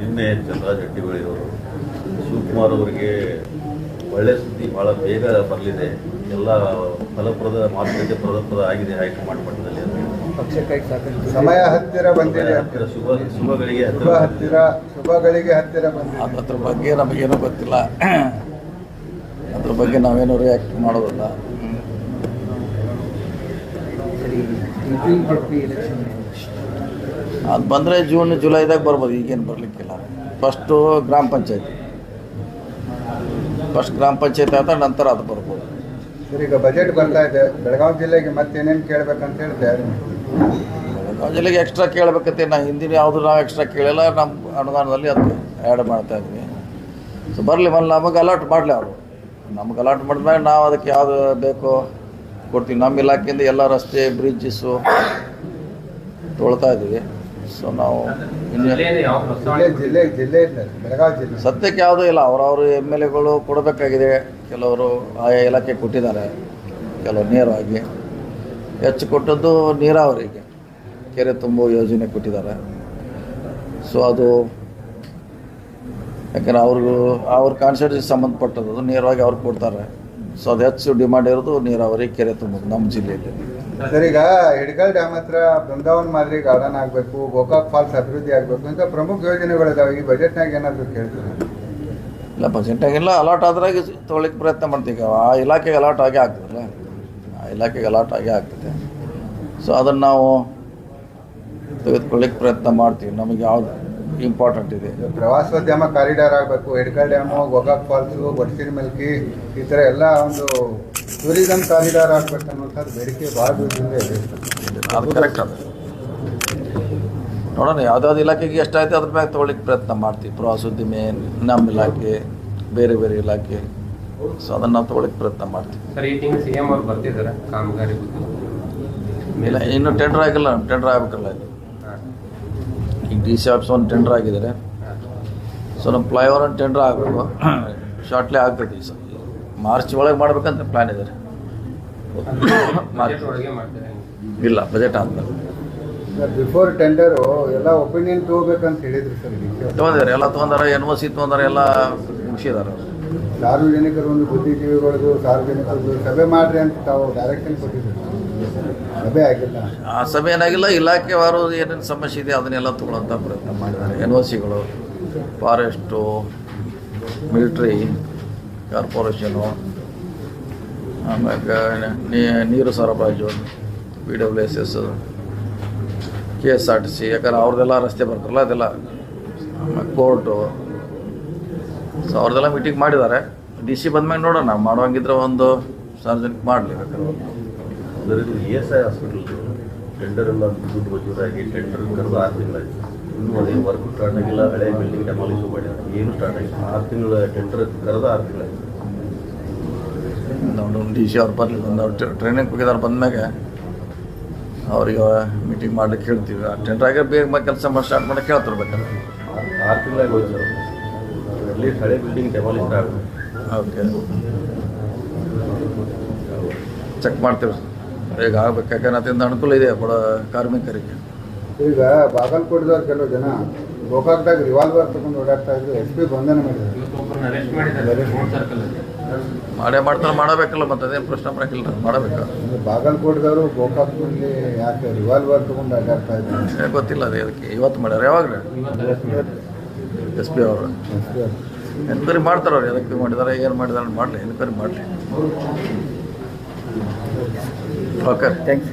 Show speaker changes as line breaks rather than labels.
ನಿನ್ನೆ ಚಂದ್ರರಾಜ್ ಹೆಟ್ಟಿಗಳಿರೋರು ಶಿವಕುಮಾರ್ ಅವರಿಗೆ ಒಳ್ಳೆ ಸುದ್ದಿ ಭಾಳ ಬೇಗ ಬರಲಿದೆ, ಎಲ್ಲ ಫಲಪ್ರದ ಮಾತುಕತೆ ಫಲಪ್ರದ ಆಗಿದೆ ಹೈಕಮಾಂಡ್ ಮಟ್ಟದಲ್ಲಿ ಅಂತ
ಸಮಯ ಹತ್ತಿರ ಬಂದಿದೆ, ಶುಭಗಳಿಗೆ ಹತ್ತಿರ ಬಂದಿದೆ.
ಅದ್ರ ಬಗ್ಗೆ ನಮಗೇನೂ ಗೊತ್ತಿಲ್ಲ, ಅದ್ರ ಬಗ್ಗೆ ನಾವೇನು ರಿಯಾಕ್ಟ್ ಮಾಡೋದಿಲ್ಲ. ಅದು ಬಂದರೆ ಜೂನ್ ಜುಲೈದಾಗ ಬರ್ಬೋದು, ಈಗೇನು ಬರಲಿಕ್ಕಿಲ್ಲ. ಫಸ್ಟ್ ಗ್ರಾಮ ಪಂಚಾಯತಿ ಆದ ನಂತರ ಅದು ಬರ್ಬೋದು.
ಸರ್, ಈಗ ಬಜೆಟ್ ಬರ್ತಾ ಇದೆ, ಬೆಳಗಾವಿ ಜಿಲ್ಲೆಗೆ ಮತ್ತೇನೇನು ಕೇಳಬೇಕಂತ ಹೇಳ್ತಾರೆ?
ಬೆಳಗಾವಿ ಜಿಲ್ಲೆಗೆ ಎಕ್ಸ್ಟ್ರಾ ಕೇಳಬೇಕಂತೆ. ಹಿಂದಿನ ಯಾವುದು ನಾವು ಎಕ್ಸ್ಟ್ರಾ ಕೇಳಿಲ್ಲ, ನಮ್ಮ ಅನುದಾನದಲ್ಲಿ ಅದು ಆ್ಯಡ್ ಮಾಡ್ತಾಯಿದ್ವಿ. ಸೊ ಬರಲಿ, ನಮಗೆ ಅಲಾಟ್ ಮಾಡಲಿ ಅವರು. ನಮ್ಗೆ ಅಲಾಟ್ ಮಾಡಿದ್ಮೇಲೆ ನಾವು ಅದಕ್ಕೆ ಯಾವುದು ಬೇಕೋ ಕೊಡ್ತೀವಿ. ನಮ್ಮ ಇಲಾಖೆಯಿಂದ ಎಲ್ಲ ರಸ್ತೆ ಬ್ರಿಡ್ಜಸ್ಸು ತೊಳ್ತಾ ಇದ್ದೀವಿ. ಸೊ ನಾವು ಸದ್ಯಕ್ಕೆ ಯಾವುದೂ ಇಲ್ಲ. ಅವರವರು MLAಗಳು ಕೊಡಬೇಕಾಗಿದೆ. ಕೆಲವರು ಆಯಾ ಇಲಾಖೆ ಕೊಟ್ಟಿದ್ದಾರೆ, ಕೆಲವರು ನೇರವಾಗಿ. ಹೆಚ್ಚು ಕೊಟ್ಟದ್ದು ನೀರಾವರಿಗೆ ಕೆರೆ ತುಂಬೋ ಯೋಜನೆ ಕೊಟ್ಟಿದ್ದಾರೆ. ಸೊ ಅದು ಯಾಕಂದರೆ ಅವ್ರ ಕಾನ್ಸ್ಟಿಟ್ಯೂನ್ಸಿಗೆ ಸಂಬಂಧಪಟ್ಟದ್ದು ನೇರವಾಗಿ ಅವ್ರು ಕೊಡ್ತಾರೆ. ಸೊ ಅದು ಹೆಚ್ಚು ಡಿಮಾಂಡ್ ಇರೋದು ನೀರಾವರಿ, ಕೆರೆ ತುಂಬೋದು ನಮ್ಮ ಜಿಲ್ಲೆಯಲ್ಲಿ.
ಸರ್, ಈಗ ಹಿಡಕಲ್ ಡ್ಯಾಮ್ ಹತ್ರ ಬೃಂದಾವನ್ ಮಾದರಿ ಗಾರ್ಡನ್ ಆಗಬೇಕು, ಗೋಕಾಕ್ ಫಾಲ್ಸ್ ಅಭಿವೃದ್ಧಿ ಆಗಬೇಕು ಅಂತ ಪ್ರಮುಖ ಯೋಜನೆಗಳಿದಾವೆ. ಈ ಬಜೆಟ್ನಾಗ ಏನಾದರೂ ಕೇಳ್ತೀವಿ?
ಇಲ್ಲ, ಬಜೆಟ್ನಾಗೆಲ್ಲ ಅಲಾಟ್ ಆದ್ರಾಗ ತೊಗೊಳ್ಳಿಕ್ಕೆ ಪ್ರಯತ್ನ ಮಾಡ್ತೀವಿ. ಆ ಇಲಾಖೆಗೆ ಅಲಾಟ್ ಆಗೇ ಆಗ್ತದಲ್ಲ, ಆ ಇಲಾಖೆಗೆ ಅಲಾಟ್ ಆಗೇ ಆಗ್ತದೆ. ಸೊ ಅದನ್ನು ನಾವು ತೆಗೆದುಕೊಳ್ಳಿಕ್ಕೆ ಪ್ರಯತ್ನ ಮಾಡ್ತೀವಿ. ನಮಗೆ ಯಾವುದು ಇಂಪಾರ್ಟೆಂಟ್ ಇದೆ.
ಪ್ರವಾಸೋದ್ಯಮ ಕಾರಿಡಾರ್ ಆಗಬೇಕು, ಹಿಡಕಲ್ ಡ್ಯಾಮು, ಗೋಕಾಕ್ ಫಾಲ್ಸು, ಬಡ್ಸಿನ ಮಿಲ್ಕಿ, ಈ ಥರ ಎಲ್ಲ ಒಂದು ಟೂರಿಸಂ ಕಾರಿಡಾರ್ ಆಗಬೇಕು ಅನ್ನೋಂಥದ್ದು ಬೇಡಿಕೆ ಭಾಳ ದಿವಸದಿಂದ ಇದೆ.
ಅದು ಕರೆಕ್ಟ್. ಅದು ನೋಡೋಣ, ಯಾವುದಾದ್ರು ಇಲಾಖೆಗೆ ಎಷ್ಟಾಯ್ತು ಅದ್ರ ಮ್ಯಾಗ ತೊಗೊಳ್ಳಿಕ್ಕೆ ಪ್ರಯತ್ನ ಮಾಡ್ತೀವಿ. ಪ್ರವಾಸೋದ್ಯಮ, ನಮ್ಮ ಇಲಾಖೆ, ಬೇರೆ ಬೇರೆ ಇಲಾಖೆ. ಸೊ ಅದನ್ನು ನಾವು ತೊಗೊಳ್ಳಿಕ್ಕೆ ಪ್ರಯತ್ನ ಮಾಡ್ತೀವಿ.
ಸರ್, ಈ ತಿಂಗಳು CM ಅವ್ರು ಬರ್ತಿದ್ದಾರೆ ಕಾಮಗಾರಿ
ಇಲ್ಲ, ಇನ್ನೂ ಟೆಂಡರ್ ಆಗಿಲ್ಲ. ಟೆಂಡರ್ ಆಗಬೇಕಲ್ಲ ಇದು. ಈಗ DC ಆಫೀಸ್ ಒಂದು ಟೆಂಡರ್ ಆಗಿದ್ದಾರೆ. ಸೊ ನಮ್ಮ ಫ್ಲೈಓವರ್ ಒಂದು ಟೆಂಡರ್ ಆಗಬೇಕು, ಶಾರ್ಟ್ಲಿ ಆಗ್ತದೆ. ಈ ಸಲ ಮಾರ್ಚ್ ಒಳಗೆ ಮಾಡ್ಬೇಕಂತ ಪ್ಲ್ಯಾನ್ ಇದೆ. ಇಲ್ಲ, ಬಜೆಟ್ ಆದ್ಮೇಲೆ.
ಬಿಫೋರ್ ಟೆಂಡರು ಎಲ್ಲ ಒಪಿನಿಯನ್ ತೊಗೋಬೇಕಂತ ಹೇಳಿದ್ರು ಸರ್.
ತೊಗೊಂಡಿದ್ದಾರೆ, ಎಲ್ಲ ತೊಗೊಂಡಾರೆ. NOC ತೊಗೊಂಡಾರೆ, ಎಲ್ಲ ಮುಗಿಸಿದ್ದಾರೆ.
ಸಾರ್ವಜನಿಕರು ಒಂದು ಬುದ್ಧಿಜೀವಿಗಳದು ಸಾರ್ವಜನಿಕರದು ಸಭೆ ಮಾಡ್ರಿ ಅಂತ ತಾವು ಡೈರೆಕ್ಷನ್ ಕೊಟ್ಟಿದ್ರು. ಸಭೆ ಆಗಿಲ್ಲ.
ಆ ಸಭೆ ಏನಾಗಿಲ್ಲ. ಇಲಾಖೆವಾರು ಏನೇನು ಸಮಸ್ಯೆ ಇದೆ ಅದನ್ನೆಲ್ಲ ತೊಗೊಳ್ಳೋಂಥ ಪ್ರಯತ್ನ ಮಾಡಿದ್ದಾರೆ. NOCಗಳು, ಫಾರೆಸ್ಟು, ಮಿಲಿಟ್ರಿ, ಕಾರ್ಪೊರೇಷನು, ಆಮ್ಯಾಗ ನೀರು ಸರಬರಾಜು, PWSS, KSRTC. ಯಾಕಂದ್ರೆ ಅವ್ರದ್ದೆಲ್ಲ ರಸ್ತೆ ಬರ್ತಾರಲ್ಲ, ಅದೆಲ್ಲ ಕೋರ್ಟು. ಸೊ ಅವ್ರದ್ದೆಲ್ಲ ಮೀಟಿಂಗ್ ಮಾಡಿದ್ದಾರೆ. DC ಬಂದ್ಮೇಲೆ ನೋಡೋಣ, ಮಾಡುವಂಗಿದ್ರೆ ಒಂದು ಸಾರ್ವಜನಿಕ ಮಾಡಲಿ. ಬೇಕಾದ್ರೆ
ಅದರಲ್ಲಿ ESI ಹಾಸ್ಪಿಟಲ್ ಟೆಂಡರ್ ಎಲ್ಲ ದುಡ್ಡು ಮಂಜೂರಾಗಿ ಟೆಂಡರ್ ಕರೆದು 6 ತಿಂಗಳಾಗಿ ಇನ್ನೂ ಅದೇ ವರ್ಕ್ ಸ್ಟಾರ್ಟ್ ಆಗಿಲ್ಲ. ಹಳೆ ಬಿಲ್ಡಿಂಗ್ ಡೆಮಾಲಿಷ್ ಮಾಡಿದ್ದಾರೆ, ಏನು ಸ್ಟಾರ್ಟ್ ಆಗಿಲ್ಲ. 6 ತಿಂಗಳ ಟೆಂಡರ್ ಕರೆದು 6 ತಿಂಗಳಾಗಿ
ನಾವು DC ಅವ್ರು ಬರಲಿ, ಒಂದು ಟ್ರೈನಿಂಗ್ ಹೋಗಿದ್ದಾರೆ. ಬಂದ್ಮ್ಯಾಗೆ ಅವ್ರಿಗೆ ಮೀಟಿಂಗ್ ಮಾಡ್ಲಿಕ್ಕೆ ಹೇಳ್ತೀವಿ. ಆ ಟೆಂಡರ್ ಆಗಿ ಬೇಗ ಕೆಲಸ ಸ್ಟಾರ್ಟ್ ಮಾಡೋಕ್ಕೆ ಹೇಳ್ತಿರ್ಬೇಕಾದ್ರೆ
6 ತಿಂಗಳಾಗಿ ಹೋಯ್ತು ಸರ್. ಅಲ್ಲಿ ಹಳೆ ಬಿಲ್ಡಿಂಗ್ ಡೆಮಾಲಿಷ್ ಆಗುತ್ತೆ.
ಓಕೆ, ಚೆಕ್ ಮಾಡ್ತೀವಿ. ಈಗ ಆಗ್ಬೇಕು, ಯಾಕಂದ್ರೆ ಅದರಿಂದ ಅನುಕೂಲ ಇದೆ ಬಡ ಕಾರ್ಮಿಕರಿಗೆ.
ಈಗ ಬಾಗಲಕೋಟದವ್ರು ಕೆಲವು ಜನ ಗೋಕಾಕ್ದಾಗ ರಿವಾಲ್ವರ್ ತಗೊಂಡು ಓಡಾಡ್ತಾ ಇದ್ರು. SP ಬಂಧನ ಮಾಡಿದ್ದಾರೆ.
ಮಾಡ್ತಾರೆ, ಮಾಡಬೇಕಲ್ಲ. ಮತ್ತೆ ಅದೇನು ಪ್ರಶ್ನೆ ಬರೋಕ್ಕಿಲ್ಲ, ಮಾಡಬೇಕು.
ಬಾಗಲಕೋಟದವರು ಗೋಕಾಕ್ನಲ್ಲಿ ಯಾಕೆ ರಿವಾಲ್ವರ್ ತಗೊಂಡು ಅಡ್ಡಾಡ್ತಾ ಇದ್ದಾರೆ
ಗೊತ್ತಿಲ್ಲ. ಅದೇ ಅದಕ್ಕೆ ಇವತ್ತು ಮಾಡ್ಯಾರ. ಯಾವಾಗ SP ಅವರು ಎನ್ಕ್ವೈರಿ ಮಾಡ್ತಾರೆ. ಅವ್ರು ಎದಕ್ಕೆ ಮಾಡಿದ್ದಾರೆ, ಏನು ಮಾಡಿದ್ದಾರೆ ಮಾಡಲಿ, ಎನ್ಕ್ವೈರಿ ಮಾಡಲಿ. Okay, thanks.